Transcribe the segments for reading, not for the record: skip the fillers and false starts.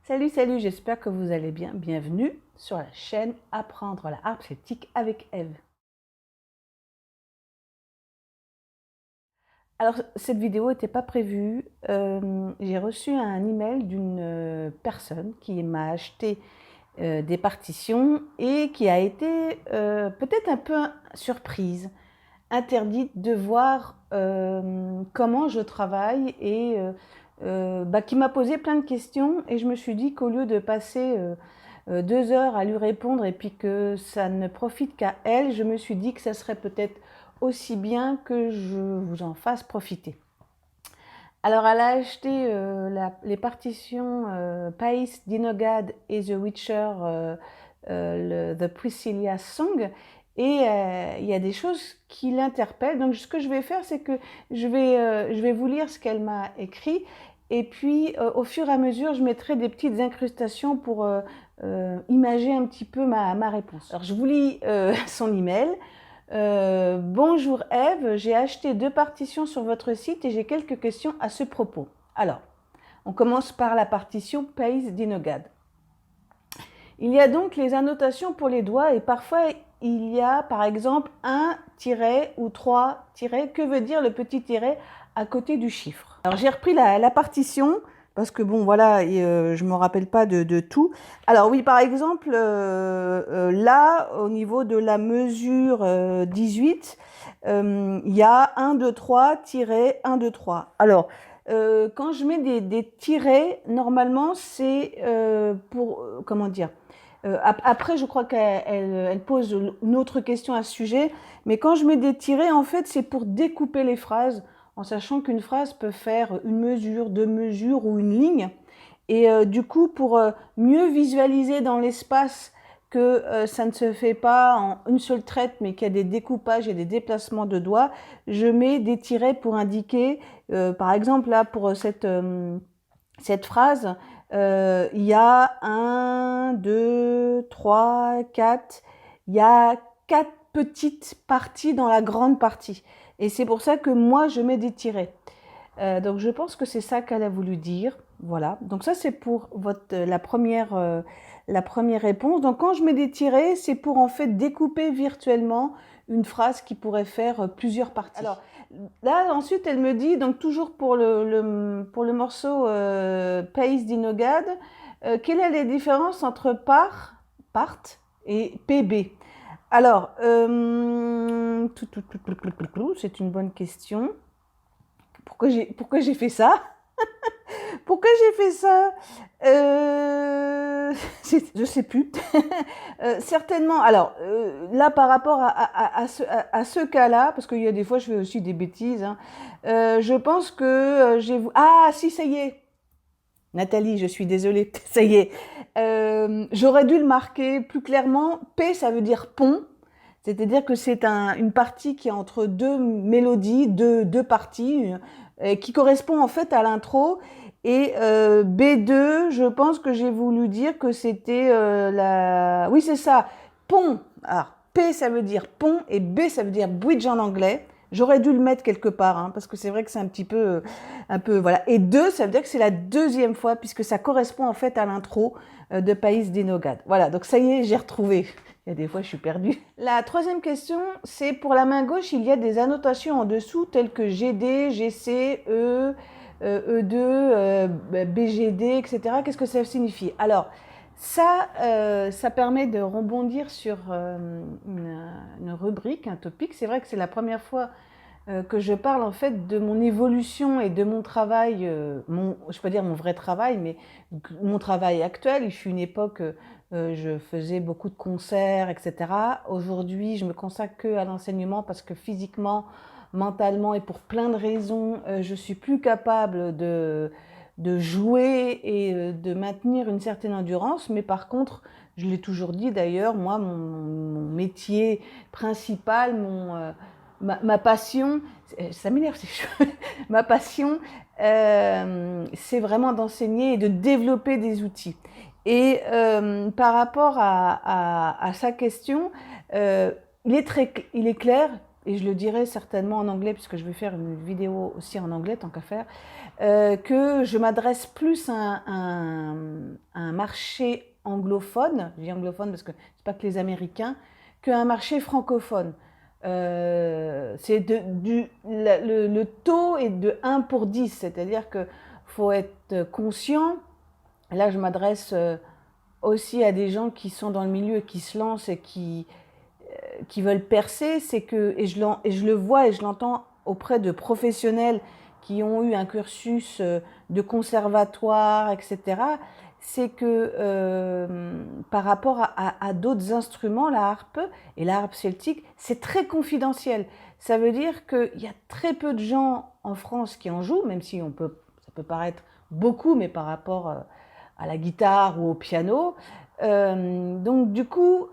Salut, salut, j'espère que vous allez bien. Bienvenue sur la chaîne Apprendre la harpe celtique avec Eve. Alors, cette vidéo n'était pas prévue. J'ai reçu un email d'une personne qui m'a acheté des partitions et qui a été peut-être un peu surprise, interdite de voir comment je travaille et qui m'a posé plein de questions. Et je me suis dit qu'au lieu de passer 2 heures à lui répondre et puis que ça ne profite qu'à elle, je me suis dit que ça serait peut-être aussi bien que je vous en fasse profiter. Alors, elle a acheté les partitions Pays d'Inogad et The Witcher, The Priscilla Song, et il y a des choses qui l'interpellent. Donc, ce que je vais faire, c'est que je vais vous lire ce qu'elle m'a écrit, et puis au fur et à mesure, je mettrai des petites incrustations pour imager un petit peu ma réponse. Alors, je vous lis son email. Bonjour Eve, j'ai acheté 2 partitions sur votre site et j'ai quelques questions à ce propos. Alors, on commence par la partition Pays d'Inogad. Il y a donc les annotations pour les doigts et parfois il y a par exemple un tiret ou 3 tirets. Que veut dire le petit tiret à côté du chiffre? Alors j'ai repris la partition parce que bon voilà, je ne me rappelle pas de tout. Alors oui, par exemple, là, au niveau de la mesure 18, il y a 1, 2, 3, tiret 1, 2, 3. Alors, quand je mets des tirets, normalement, c'est pour, comment dire, après, je crois qu'elle pose une autre question à ce sujet, mais quand je mets des tirets, en fait, c'est pour découper les phrases, en sachant qu'une phrase peut faire une mesure, 2 mesures ou une ligne. Et du coup, pour mieux visualiser dans l'espace que ça ne se fait pas en une seule traite, mais qu'il y a des découpages et des déplacements de doigts, je mets des tirets pour indiquer, par exemple, là, pour cette phrase, il y a 1, 2, 3, 4, il y a 4 petites parties dans la grande partie. Et c'est pour ça que moi, je mets des tirets. Donc, je pense que c'est ça qu'elle a voulu dire. Voilà. Donc, ça, c'est pour la première réponse. Donc, quand je mets des tirets, c'est pour en fait découper virtuellement une phrase qui pourrait faire plusieurs parties. Alors, là, ensuite, elle me dit, donc toujours pour le morceau Pays d'Inogad, quelle est la différence entre part et PB? Alors, c'est une bonne question. Pourquoi j'ai fait ça? Pourquoi j'ai fait ça? Je sais plus. Certainement. Alors là, par rapport à ce cas-là, parce qu'il y a des fois, je fais aussi des bêtises. Hein, je pense que j'ai... Ah, si, ça y est. Nathalie, je suis désolée. Ça y est. J'aurais dû le marquer plus clairement. P, ça veut dire pont. C'est-à-dire que c'est une partie qui est entre deux mélodies, deux parties, qui correspond en fait à l'intro. Et B2, je pense que j'ai voulu dire que c'était la... Oui, c'est ça, pont. Alors, P, ça veut dire pont, et B, ça veut dire bridge en anglais. J'aurais dû le mettre quelque part, hein, parce que c'est vrai que c'est un peu, voilà. Et 2, ça veut dire que c'est la deuxième fois, puisque ça correspond en fait à l'intro de Pays d'Inogad. Voilà, donc ça y est, j'ai retrouvé. Il y a des fois, je suis perdue. La troisième question, c'est pour la main gauche, il y a des annotations en dessous, telles que GD, GC, E, E2, BGD, etc. Qu'est-ce que ça signifie? Alors, ça permet de rebondir sur une rubrique, un topic. C'est vrai que c'est la première fois que je parle en fait de mon évolution et de mon travail, je peux dire mon vrai travail, mais mon travail actuel. Il fut une époque, je faisais beaucoup de concerts, etc. Aujourd'hui, je me consacre que à l'enseignement parce que physiquement, mentalement et pour plein de raisons, je suis plus capable de jouer et de maintenir une certaine endurance. Mais par contre, je l'ai toujours dit d'ailleurs, moi, mon métier principal, ma passion, ça m'énerve ces choses, ma passion, c'est vraiment d'enseigner et de développer des outils. Et par rapport à sa question, il est clair, et je le dirai certainement en anglais, puisque je vais faire une vidéo aussi en anglais, tant qu'à faire, que je m'adresse plus à un marché anglophone, je dis anglophone parce que c'est pas que les Américains, qu'un marché francophone. Le taux est de 1 pour 10, c'est-à-dire qu'il faut être conscient. Là, je m'adresse aussi à des gens qui sont dans le milieu, qui se lancent et qui veulent percer, c'est que, et je le vois et je l'entends auprès de professionnels qui ont eu un cursus de conservatoire, etc., c'est que par rapport à d'autres instruments, la harpe et la harpe celtique, c'est très confidentiel. Ça veut dire qu'il y a très peu de gens en France qui en jouent, même si ça peut paraître beaucoup, mais par rapport à la guitare ou au piano. Donc du coup,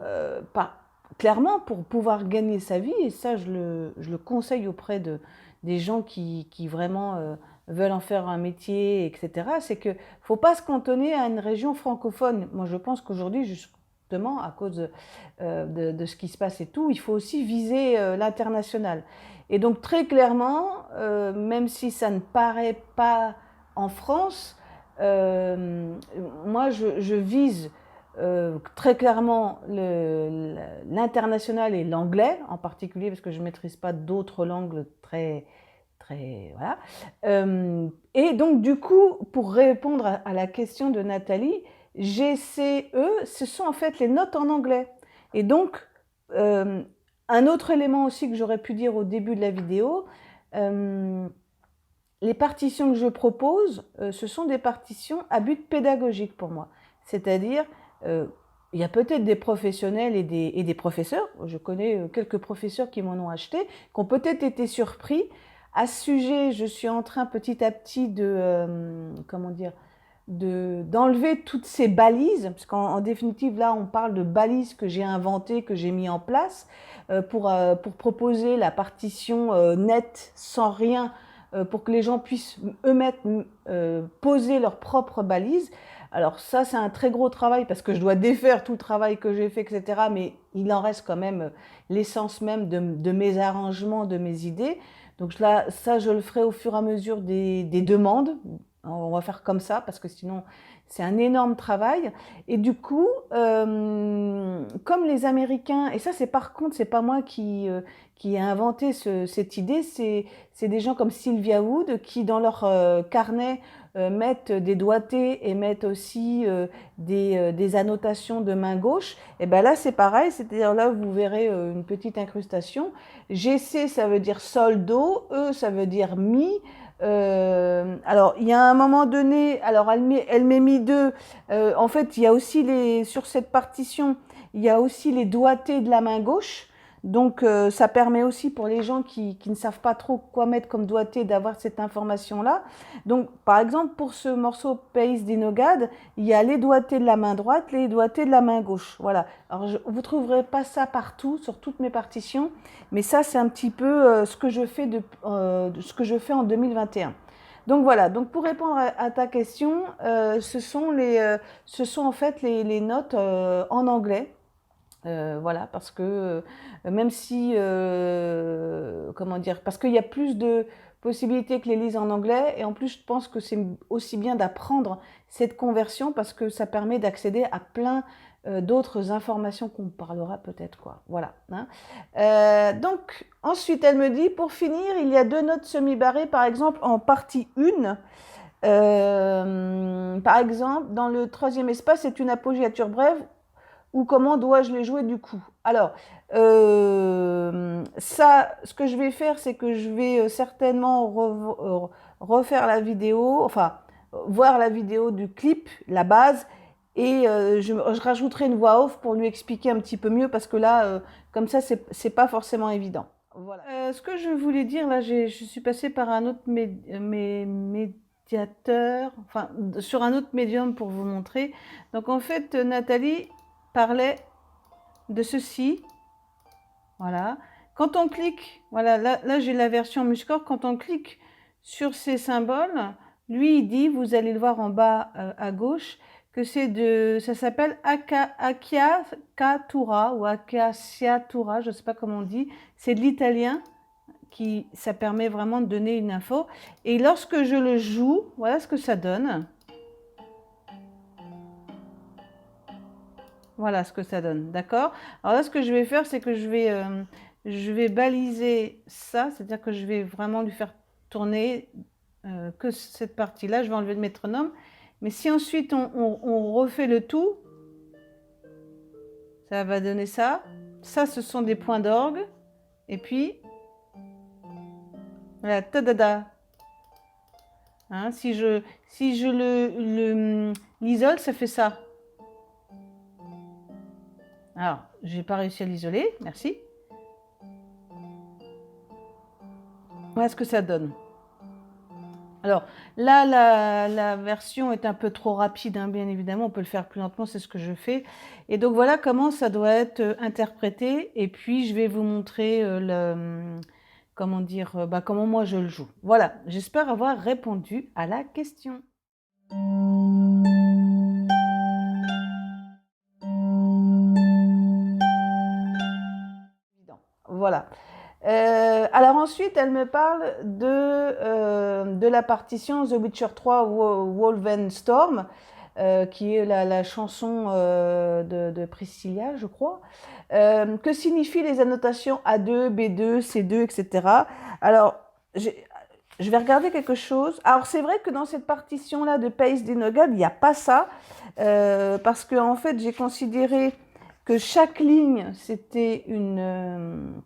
clairement, pour pouvoir gagner sa vie, et ça je le conseille auprès des gens qui vraiment veulent en faire un métier, etc., c'est qu'il ne faut pas se cantonner à une région francophone. Moi je pense qu'aujourd'hui, justement, à cause de ce qui se passe et tout, il faut aussi viser l'international. Et donc très clairement, même si ça ne paraît pas en France, moi je vise très clairement l'international et l'anglais en particulier, parce que je ne maîtrise pas d'autres langues très voilà. Et donc du coup, pour répondre à la question de Nathalie, GCE, ce sont en fait les notes en anglais. Et donc, un autre élément aussi que j'aurais pu dire au début de la vidéo, les partitions que je propose, ce sont des partitions à but pédagogique pour moi. C'est-à-dire, il y a peut-être des professionnels et des professeurs, je connais quelques professeurs qui m'en ont acheté, qui ont peut-être été surpris. À ce sujet, je suis en train petit à petit comment dire, d'enlever toutes ces balises, parce qu'en définitive, là, on parle de balises que j'ai inventées, que j'ai mis en place, pour proposer la partition nette, sans rien, pour que les gens puissent eux-mêmes poser leurs propres balises. Alors ça, c'est un très gros travail parce que je dois défaire tout le travail que j'ai fait, etc. Mais il en reste quand même l'essence même de mes arrangements, de mes idées. Donc là, ça, je le ferai au fur et à mesure des demandes. On va faire comme ça parce que sinon, c'est un énorme travail. Et du coup, comme les Américains, et ça, c'est par contre, c'est pas moi qui ai inventé cette idée, c'est des gens comme Sylvia Wood qui, dans leur carnet, mettent des doigtés et mettent aussi des annotations de main gauche. Et bien là, c'est pareil, c'est-à-dire là, vous verrez une petite incrustation. GC, ça veut dire sol, do, E, ça veut dire mi. Alors, il y a un moment donné, alors elle met mi 2. En fait, il y a aussi sur cette partition, il y a aussi les doigtés de la main gauche. Donc, ça permet aussi pour les gens qui ne savent pas trop quoi mettre comme doigté d'avoir cette information-là. Donc, par exemple, pour ce morceau Pays d'Inogad, il y a les doigtés de la main droite, les doigtés de la main gauche. Voilà. Alors, vous ne trouverez pas ça partout, sur toutes mes partitions, mais ça, c'est un petit peu ce que je fais en 2021. Donc voilà, donc pour répondre à ta question, ce sont en fait les notes en anglais. Voilà, parce que même si, comment dire, parce qu'il y a plus de possibilités que les lise en anglais, et en plus je pense que c'est aussi bien d'apprendre cette conversion parce que ça permet d'accéder à plein d'autres informations qu'on parlera peut-être, quoi. Voilà. Hein. Donc ensuite elle me dit, pour finir, il y a 2 notes semi-barrées, par exemple en partie 1. Par exemple, dans le 3e espace, c'est une appoggiature brève, ou comment dois-je les jouer du coup? Alors, ça, ce que je vais faire, c'est que je vais certainement refaire la vidéo, enfin, voir la vidéo du clip, la base, et je rajouterai une voix off pour lui expliquer un petit peu mieux, parce que là, comme ça, c'est pas forcément évident. Voilà. Ce que je voulais dire, là, je suis passée par un autre médiateur, enfin, sur un autre médium pour vous montrer. Donc, en fait, Nathalie parlait de ceci, voilà. Quand on clique, voilà, là j'ai la version Muscore, quand on clique sur ces symboles, lui il dit, vous allez le voir en bas à gauche, que ça s'appelle Acciacatura ou Acciatura, je ne sais pas comment on dit, c'est de l'italien, ça permet vraiment de donner une info. Et lorsque je le joue, voilà ce que ça donne. Voilà ce que ça donne, d'accord? Alors là, ce que je vais faire, c'est que je vais baliser ça, c'est-à-dire que je vais vraiment lui faire tourner que cette partie-là. Je vais enlever le métronome. Mais si ensuite on refait le tout, ça va donner ça. Ça, ce sont des points d'orgue. Et puis, voilà, tadada. Hein, si je l'isole, ça fait ça. Alors, j'ai pas réussi à l'isoler, merci. Voilà ce que ça donne. Alors, là, la version est un peu trop rapide, hein, bien évidemment, on peut le faire plus lentement, c'est ce que je fais. Et donc, voilà comment ça doit être interprété. Et puis, je vais vous montrer comment dire, comment moi je le joue. Voilà, j'espère avoir répondu à la question. Voilà. Alors ensuite, elle me parle de la partition The Witcher 3 Wolvenstorm, qui est la chanson de Priscilla, je crois. Que signifient les annotations A2, B2, C2, etc. Alors, je vais regarder quelque chose. Alors, c'est vrai que dans cette partition-là de Pace d'Enogad, il n'y a pas ça, parce que en fait, j'ai considéré que chaque ligne, c'était une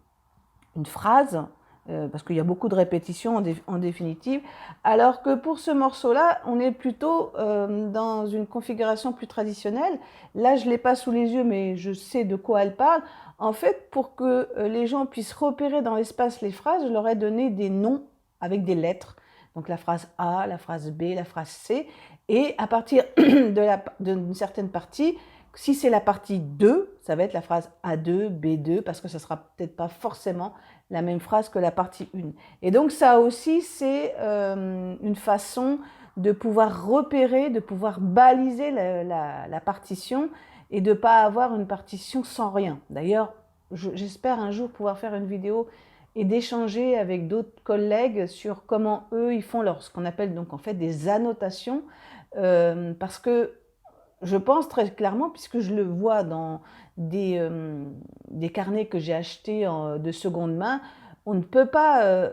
phrase, parce qu'il y a beaucoup de répétitions en définitive, alors que pour ce morceau-là, on est plutôt dans une configuration plus traditionnelle. Là, je ne l'ai pas sous les yeux, mais je sais de quoi elle parle. En fait, pour que les gens puissent repérer dans l'espace les phrases, je leur ai donné des noms avec des lettres. Donc la phrase A, la phrase B, la phrase C. Et à partir d'une certaine partie, si c'est la partie 2, ça va être la phrase A2, B2, parce que ça ne sera peut-être pas forcément la même phrase que la partie 1. Et donc ça aussi, c'est une façon de pouvoir repérer, de pouvoir baliser la partition et de ne pas avoir une partition sans rien. D'ailleurs, j'espère un jour pouvoir faire une vidéo et d'échanger avec d'autres collègues sur comment eux, ils font ce qu'on appelle donc en fait des annotations, parce que je pense très clairement, puisque je le vois dans des carnets que j'ai achetés de seconde main, on ne peut pas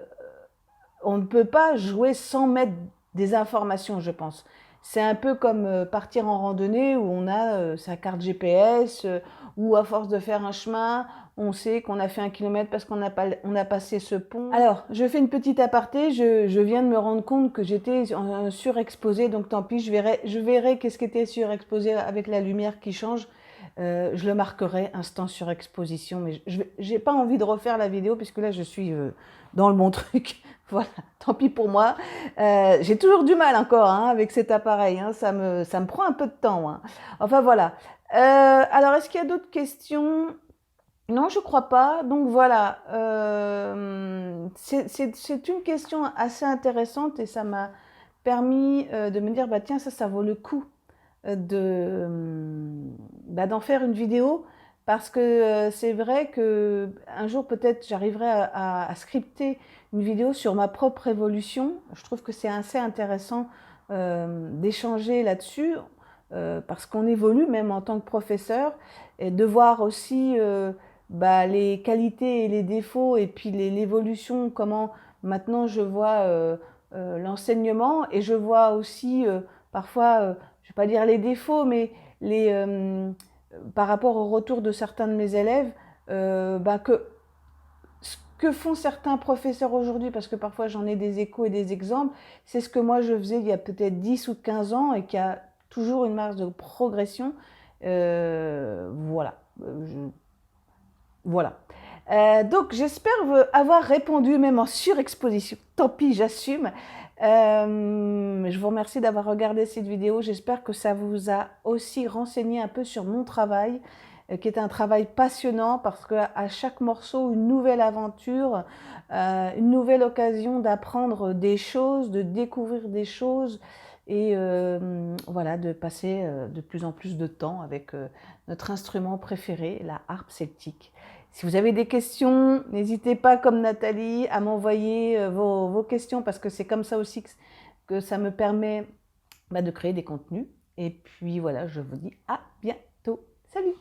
jouer sans mettre des informations, je pense. C'est un peu comme partir en randonnée où on a sa carte GPS, où à force de faire un chemin, on sait qu'on a fait 1 kilomètre parce qu'on a passé ce pont. Alors, je fais une petite aparté, je viens de me rendre compte que j'étais surexposée, donc tant pis, je verrai qu'est-ce qui était surexposé avec la lumière qui change. Je le marquerai, instant surexposition, mais je n'ai pas envie de refaire la vidéo puisque là je suis dans le bon truc. Voilà, tant pis pour moi. J'ai toujours du mal encore avec cet appareil, ça me prend un peu de temps. Enfin voilà. Alors, est-ce qu'il y a d'autres questions? Non, je crois pas. Donc voilà, c'est une question assez intéressante et ça m'a permis de me dire, tiens, ça vaut le coup d'en faire une vidéo parce que c'est vrai que un jour peut-être j'arriverai à scripter une vidéo sur ma propre évolution. Je trouve que c'est assez intéressant d'échanger là-dessus parce qu'on évolue même en tant que professeur et de voir aussi les qualités et les défauts et puis l'évolution, comment maintenant je vois l'enseignement et je vois aussi parfois je ne vais pas dire les défauts, mais par rapport au retour de certains de mes élèves, ce que font certains professeurs aujourd'hui, parce que parfois j'en ai des échos et des exemples, c'est ce que moi je faisais il y a peut-être 10 ou 15 ans et qui a toujours une marge de progression. Voilà. Voilà. Donc j'espère avoir répondu même en surexposition. Tant pis, j'assume. Je vous remercie d'avoir regardé cette vidéo. J'espère que ça vous a aussi renseigné un peu sur mon travail, qui est un travail passionnant parce qu'à chaque morceau, une nouvelle aventure, une nouvelle occasion d'apprendre des choses, de découvrir des choses et voilà, de passer de plus en plus de temps avec notre instrument préféré, la harpe celtique. Si vous avez des questions, n'hésitez pas, comme Nathalie, à m'envoyer vos questions parce que c'est comme ça aussi que ça me permet de créer des contenus. Et puis voilà, je vous dis à bientôt. Salut!